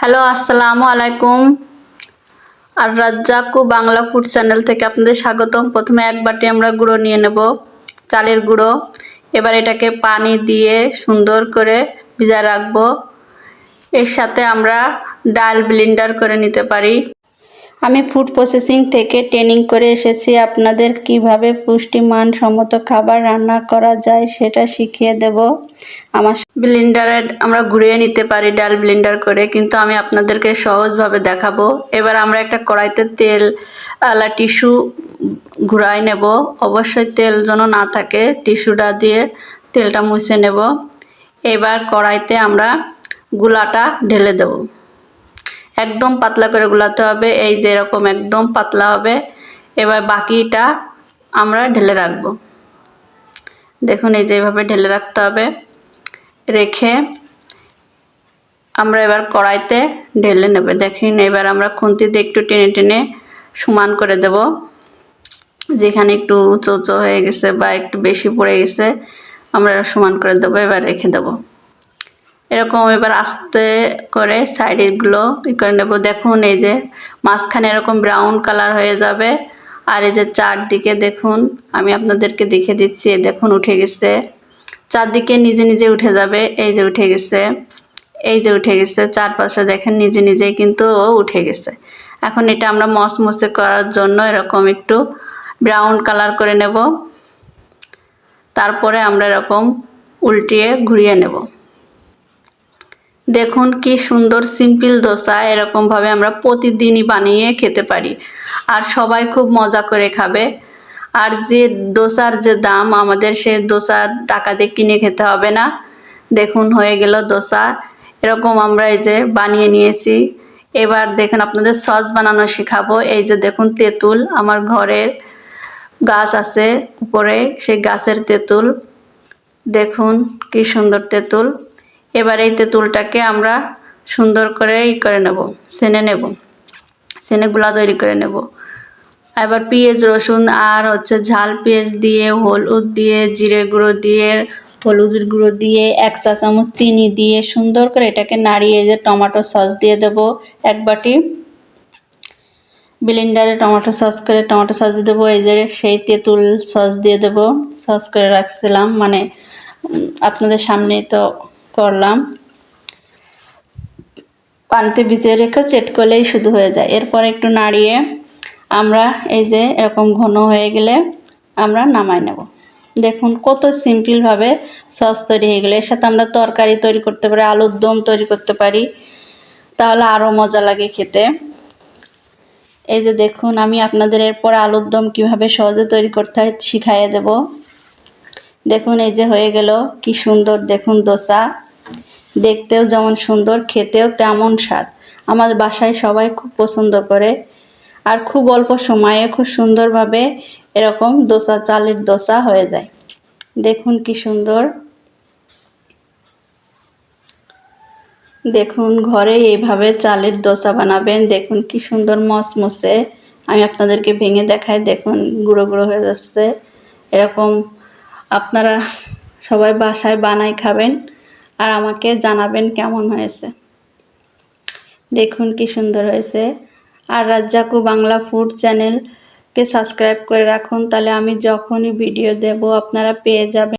Hello, আসসালামু আলাইকুম। আর রাজ্জাকু Bangla food channel থেকে আপনাদের স্বাগতম। প্রথমে এক বাটি আমরা গুঁড়ো নিয়ে নেব, চালের গুঁড়ো। এবার এটাকে পানি দিয়ে সুন্দর করে ভিজা রাখবো। এর সাথে আমরা ডাল ব্লেন্ডার করে নিতে পারি। আমি ফুড প্রসেসিং থেকে ট্রেনিং করে এসেছি, আপনাদের কিভাবে পুষ্টিমানসম্মত খাবার রান্না করা যায় সেটা শিখিয়ে দেব। আমার ব্লেন্ডারে আমরা ঘুরিয়ে নিতে পারি ডাল ব্লেন্ডার করে, কিন্তু আমি আপনাদেরকে সহজভাবে দেখাবো। এবার আমরা একটা কড়াইতে তেল টিস্যু ঘুরাই নেব। অবশ্যই তেল যেন না থাকে, টিস্যুটা দিয়ে তেলটা মুছে নেব। এবার কড়াইতে আমরা গুলাটা ঢেলে দেব। একদম পাতলা করে গুলাতে হবে, এই যে এরকম একদম পাতলা হবে। এবার বাকিটা আমরা ঢেলে রাখব। দেখুন এই যে এইভাবে ঢেলে রাখতে হবে। রেখে আমরা এবার কড়াইতে ঢেলে নেব। দেখুন এবার আমরা খুন্তি দিয়ে একটু টেনে টেনে সমান করে দেব। যেখানে একটু উঁচু উঁচু হয়ে গেছে বা একটু বেশি পড়ে গেছে আমরা সমান করে দেবো। এবার রেখে দেব এরকম। এবার আস্তে করে সাইডগুলো করে নেব। দেখুন এই যে মাঝখানে এরকম ব্রাউন কালার হয়ে যাবে। আর এই যে চারদিকে দেখুন, আমি আপনাদেরকে দেখে দিচ্ছি, দেখুন উঠে গেছে। চারদিকে নিজে নিজে উঠে যাবে। এই যে উঠে গেছে, এই যে উঠে গেছে। চারপাশে দেখেন নিজে নিজেই কিন্তু উঠে গেছে। এখন এটা আমরা মচমচে করার জন্য এরকম একটু ব্রাউন কালার করে নেব। তারপরে আমরা এরকম উল্টিয়ে ঘুরিয়ে নেব। দেখুন কি সুন্দর সিম্পল দোসা। এরকমভাবে আমরা প্রতিদিনই বানিয়ে খেতে পারি, আর সবাই খুব মজা করে খাবে। আর যে দোসার যে দাম, আমাদের সে দোসা টাকা দিয়ে কিনে খেতে হবে না। দেখুন হয়ে গেল দোসা। এরকম আমরা এই যে বানিয়ে নিয়েছি। এবার দেখুন আপনাদের সস বানানো শেখাবো। এই যে দেখুন তেঁতুল, আমার ঘরের গাছ আছে উপরে, সেই গাছের তেঁতুল। দেখুন কি সুন্দর তেঁতুল। এবার এই তেঁতুলটাকে আমরা সুন্দর করে করে নেব, সেনে নেব, সেনে গুলা তৈরি করে নেব। এবার পেঁয়াজ রসুন আর ঝাল পেঁয়াজ দিয়ে, হলুদ দিয়ে, জিরে গুঁড়ো দিয়ে, হলুদের গুঁড়ো দিয়ে, 1 চা চামচ চিনি দিয়ে সুন্দর করে এটাকে নাড়িয়ে যে টমেটো সস দিয়ে দেব। এক বাটি ব্লেন্ডারে টমেটো সস করে টমেটো সস দিয়ে দেবো। এই যে সেই তেঁতুল সস দিয়ে দেব। সস করে রাখছিলাম, মানে আপনাদের সামনেই তো করলাম। পানিতে ভিজিয়ে রেখে সেট করলেই শুধু হয়ে যায়। এরপর একটু নাড়িয়ে আমরা এই যে এরকম ঘন হয়ে গেলে আমরা নামাই নেব। দেখুন কত সিম্পলভাবে সস তৈরি হয়ে গেলে। এর সাথে আমরা তরকারি তৈরি করতে পারি, আলুর দম তৈরি করতে পারি, তাহলে আরও মজা লাগে খেতে। এই যে দেখুন আমি আপনাদের এরপর আলুর দম কীভাবে সহজে তৈরি করতে হয় শিখাইয়ে দেব। দেখুন এই যে হয়ে গেল কি সুন্দর। দেখুন দোসা দেখতেও যেমন সুন্দর, খেতেও তেমন স্বাদ। আমার বাসায় সবাই খুব পছন্দ করে, আর খুব অল্প সময়ে খুব সুন্দরভাবে এরকম দোসা, চালের দোসা হয়ে যায়। দেখুন কি সুন্দর। দেখুন ঘরে এইভাবে চালের দোসা বানাবেন। দেখুন কি সুন্দর মচমচে। আমি আপনাদেরকে ভেঙে দেখাই। দেখুন গুঁড়ো গুঁড়ো হয়ে যাচ্ছে। এরকম আপনারা সবাই বাসায় বানাই খাবেন, আর আমাকে জানাবেন কেমন হয়েছে। দেখুন কি সুন্দর হয়েছে। আর রাজ্জাকু বাংলা ফুড চ্যানেলকে সাবস্ক্রাইব করে রাখুন, তাহলে আমি যখনই ভিডিও দেব আপনারা পেয়ে যাবেন।